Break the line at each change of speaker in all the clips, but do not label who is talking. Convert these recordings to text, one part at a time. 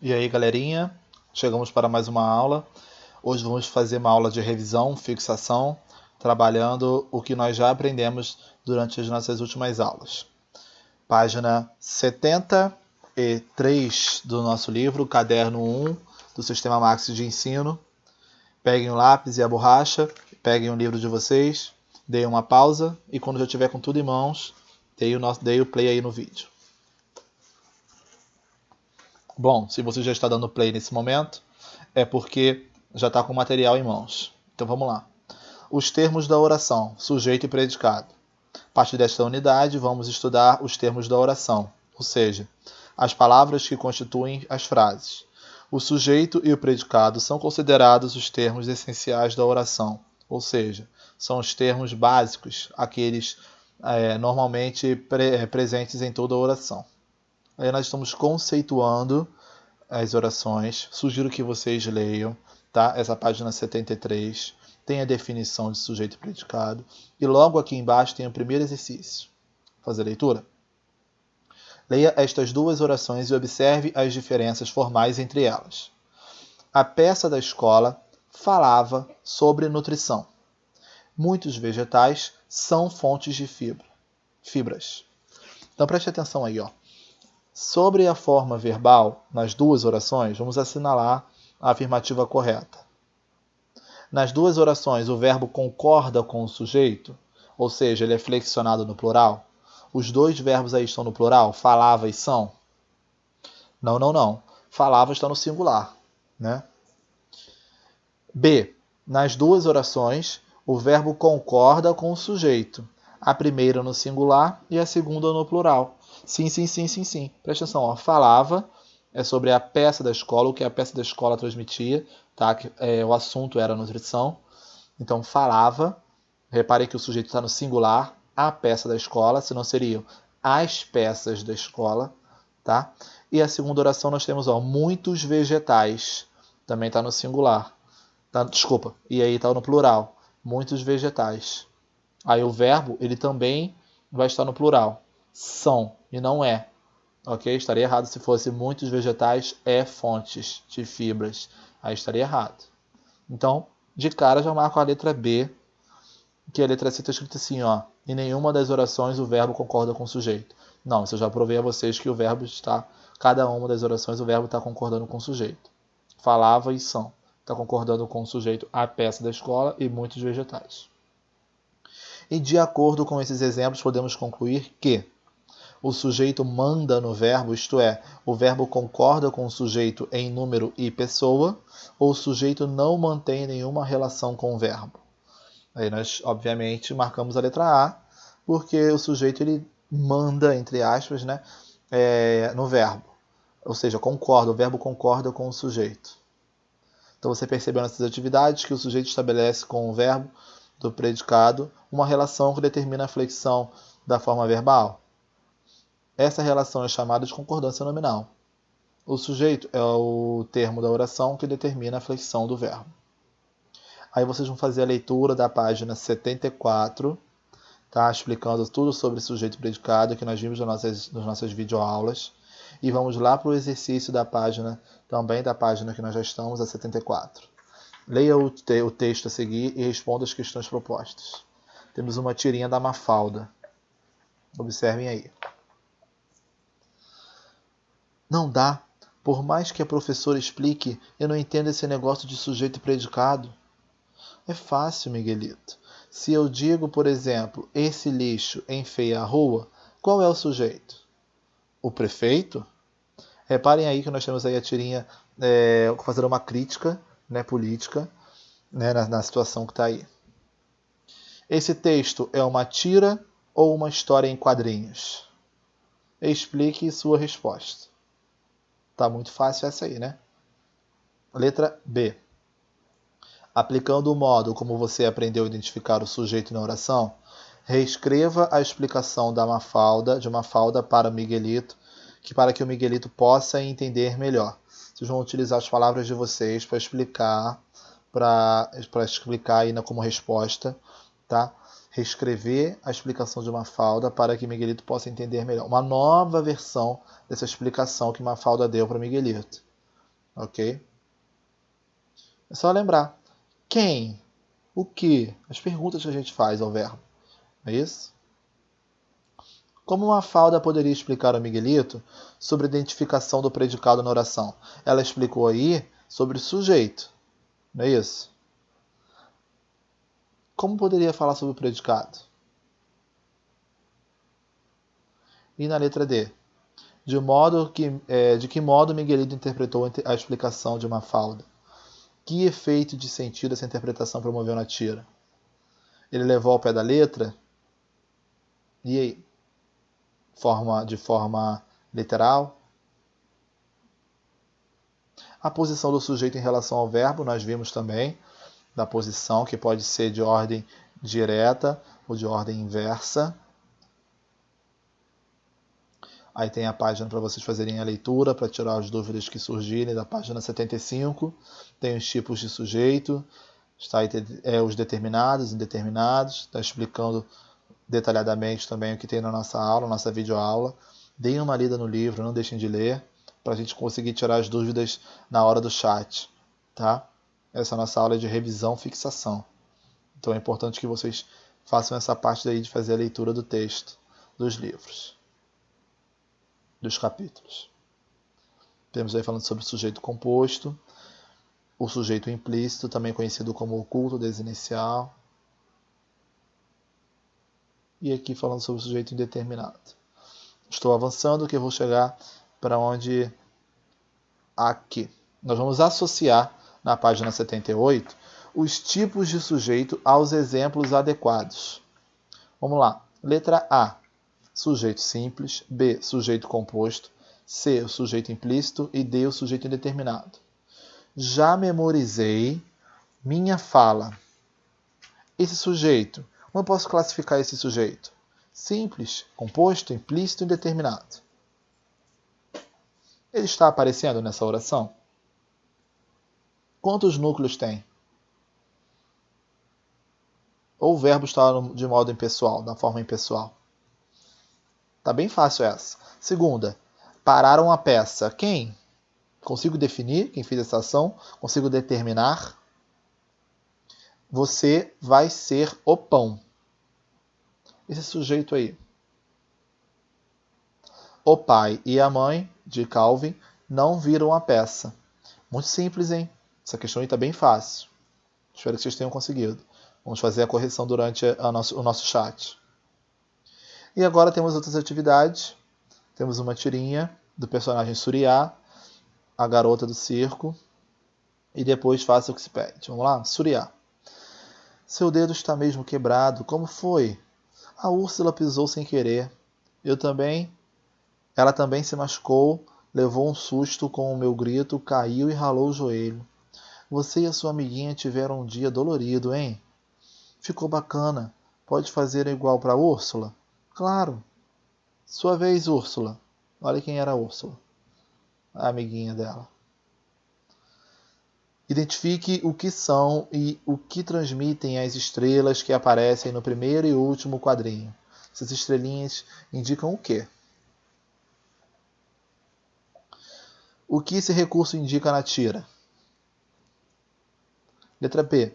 E aí, galerinha, chegamos para mais uma aula. Hoje vamos fazer uma aula de revisão, fixação, trabalhando o que nós já aprendemos durante as nossas últimas aulas. Página 73 do nosso livro, caderno 1 do Sistema Max de Ensino. Peguem o lápis e a borracha, peguem o livro de vocês, deem uma pausa e quando já estiver com tudo em mãos, deem o play aí no vídeo. Bom, se você já está dando play nesse momento, é porque já está com o material em mãos. Então vamos lá. Os termos da oração, sujeito e predicado. A partir desta unidade, vamos estudar os termos da oração, ou seja, as palavras que constituem as frases. O sujeito e o predicado são considerados os termos essenciais da oração, ou seja, são os termos básicos, aqueles normalmente presentes em toda a oração. Aí nós estamos conceituando as orações. Sugiro que vocês leiam, tá? Essa página 73 tem a definição de sujeito e predicado. E logo aqui embaixo tem o primeiro exercício. Fazer a leitura? Leia estas duas orações e observe as diferenças formais entre elas. A peça da escola falava sobre nutrição. Muitos vegetais são fontes de fibras. Então preste atenção aí, ó. Sobre a forma verbal, nas duas orações, vamos assinalar a afirmativa correta. Nas duas orações, o verbo concorda com o sujeito, ou seja, ele é flexionado no plural. Os dois verbos aí estão no plural, falava e são? Não. Falava está no singular, né? B. Nas duas orações, o verbo concorda com o sujeito. A primeira no singular e a segunda no plural. Sim. Presta atenção, ó. Falava é sobre a peça da escola, o que a peça da escola transmitia, tá? O assunto era nutrição. Então, falava. Reparem que o sujeito está no singular, a peça da escola, senão seriam as peças da escola, tá? E a segunda oração nós temos, ó, muitos vegetais. Também está no singular. Desculpa, e aí está no plural. Muitos vegetais. Aí o verbo, ele também vai estar no plural. São, e não é. Ok? Estaria errado se fosse muitos vegetais fontes de fibras. Aí estaria errado. Então, de cara já marco a letra B, que a letra C está escrito assim, ó. Em nenhuma das orações o verbo concorda com o sujeito. Não, isso eu já provei a vocês que o verbo está, cada uma das orações o verbo está concordando com o sujeito. Falava e são. Está concordando com o sujeito a peça da escola e muitos vegetais. E de acordo com esses exemplos, podemos concluir que o sujeito manda no verbo, isto é, o verbo concorda com o sujeito em número e pessoa, ou o sujeito não mantém nenhuma relação com o verbo. Aí nós, obviamente, marcamos a letra A, porque o sujeito ele manda, entre aspas, né, no verbo. Ou seja, concorda, o verbo concorda com o sujeito. Então você percebeu nessas atividades que o sujeito estabelece com o verbo do predicado uma relação que determina a flexão da forma verbal. Essa relação é chamada de concordância nominal. O sujeito é o termo da oração que determina a flexão do verbo. Aí vocês vão fazer a leitura da página 74, tá? Explicando tudo sobre sujeito e predicado que nós vimos nas nossas videoaulas. E vamos lá para o exercício da página, também da página que nós já estamos, a 74. Leia o texto a seguir e responda as questões propostas. Temos uma tirinha da Mafalda. Observem aí. Não dá. Por mais que a professora explique, eu não entendo esse negócio de sujeito e predicado. É fácil, Miguelito. Se eu digo, por exemplo, esse lixo enfeia a rua, qual é o sujeito? O prefeito? Reparem aí que nós temos aí a tirinha fazendo uma crítica, né, política, né, na situação que está aí. Esse texto é uma tira ou uma história em quadrinhos? Explique sua resposta. Tá muito fácil essa aí, né? Letra B. Aplicando o modo como você aprendeu a identificar o sujeito na oração, reescreva a explicação de Mafalda para Miguelito, para que o Miguelito possa entender melhor. Vocês vão utilizar as palavras de vocês para explicar aí como resposta, tá? Reescrever a explicação de Mafalda para que Miguelito possa entender melhor. Uma nova versão dessa explicação que Mafalda deu para Miguelito. ok? É só lembrar. Quem? O que? As perguntas que a gente faz ao verbo. É isso? Como Mafalda poderia explicar ao Miguelito sobre a identificação do predicado na oração? Ela explicou aí sobre o sujeito. Não é isso? Como poderia falar sobre o predicado? E na letra D? De que modo Miguelito interpretou a explicação de Mafalda? Que efeito de sentido essa interpretação promoveu na tira? Ele levou ao pé da letra? E aí? De forma literal? A posição do sujeito em relação ao verbo, nós vimos também, da posição, que pode ser de ordem direta ou de ordem inversa. Aí tem a página para vocês fazerem a leitura, para tirar as dúvidas que surgirem, da página 75. Tem os tipos de sujeito, está aí, os determinados, indeterminados, está explicando detalhadamente também o que tem na nossa aula, nossa videoaula. Deem uma lida no livro, não deixem de ler, para a gente conseguir tirar as dúvidas na hora do chat, tá? Essa nossa aula é de revisão, fixação. Então é importante que vocês façam essa parte daí de fazer a leitura do texto, dos livros, dos capítulos. Temos aí falando sobre o sujeito composto, o sujeito implícito, também conhecido como oculto, desinicial. E aqui falando sobre o sujeito indeterminado. Estou avançando que eu vou chegar para onde? Aqui. Nós vamos associar na página 78 os tipos de sujeito aos exemplos adequados. Vamos lá. Letra A, sujeito simples. B, sujeito composto. C, o sujeito implícito. E D, o sujeito indeterminado. Já memorizei minha fala. Esse sujeito, como eu posso classificar esse sujeito? Simples, composto, implícito e indeterminado. Ele está aparecendo nessa oração? Quantos núcleos tem? Ou o verbo está de modo impessoal, da forma impessoal? Tá bem fácil essa. Segunda, pararam a peça. Quem? Consigo definir quem fez essa ação? Consigo determinar? Você vai ser o pão. Esse sujeito aí. O pai e a mãe, de Calvin, não viram a peça. Muito simples, hein? Essa questão aí está bem fácil. Espero que vocês tenham conseguido. Vamos fazer a correção durante o nosso chat. E agora temos outras atividades. Temos uma tirinha do personagem Suriá, a garota do circo. E depois faça o que se pede. Vamos lá? Suriá. Seu dedo está mesmo quebrado. Como foi? A Úrsula pisou sem querer. Ela também se machucou, levou um susto com o meu grito, caiu e ralou o joelho. Você e a sua amiguinha tiveram um dia dolorido, hein? Ficou bacana. Pode fazer igual para Úrsula? Claro. Sua vez, Úrsula. Olha quem era a Úrsula. A amiguinha dela. Identifique o que são e o que transmitem as estrelas que aparecem no primeiro e último quadrinho. Essas estrelinhas indicam o quê? O que esse recurso indica na tira? Letra B.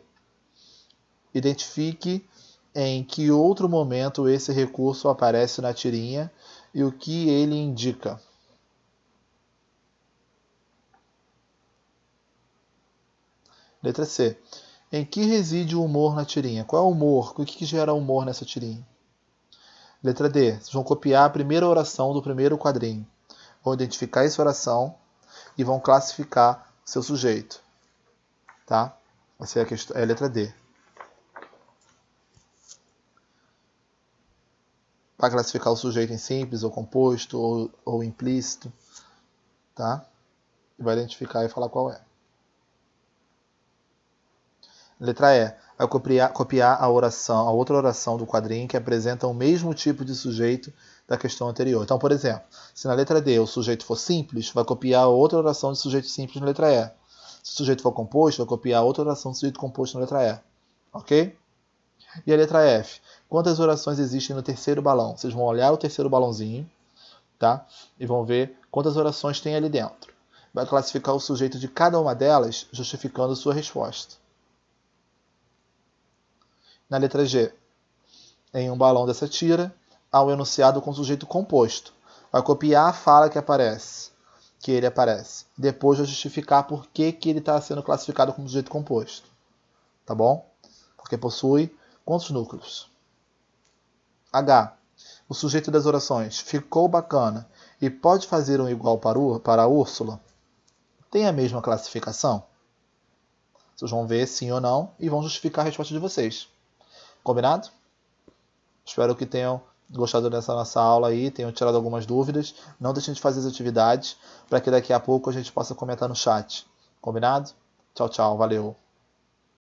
Identifique em que outro momento esse recurso aparece na tirinha e o que ele indica. Letra C. Em que reside o humor na tirinha? Qual é o humor? O que gera humor nessa tirinha? Letra D. Vocês vão copiar a primeira oração do primeiro quadrinho. Vão identificar essa oração e vão classificar seu sujeito. Tá? Essa é a letra D. Vai classificar o sujeito em simples, ou composto, ou implícito. Tá? E vai identificar e falar qual é. Letra E. Vai copiar a outra oração do quadrinho que apresenta o mesmo tipo de sujeito da questão anterior. Então, por exemplo, se na letra D o sujeito for simples, vai copiar outra oração de sujeito simples na letra E. Se o sujeito for composto, vai copiar outra oração de sujeito composto na letra E. Ok? E a letra F. Quantas orações existem no terceiro balão? Vocês vão olhar o terceiro balãozinho, tá? E vão ver quantas orações tem ali dentro. vai classificar o sujeito de cada uma delas, justificando sua resposta. Na letra G, em um balão dessa tira, há um enunciado com sujeito composto. Vai copiar a fala que ele aparece. Depois vai justificar por que ele está sendo classificado como sujeito composto. Tá bom? Porque possui quantos núcleos? H. O sujeito das orações ficou bacana e pode fazer um igual para a Úrsula? Tem a mesma classificação? Vocês vão ver sim ou não e vão justificar a resposta de vocês. Combinado? Espero que tenham gostado dessa nossa aula aí, tenham tirado algumas dúvidas. Não deixem de fazer as atividades para que daqui a pouco a gente possa comentar no chat. Combinado? Tchau, tchau. Valeu.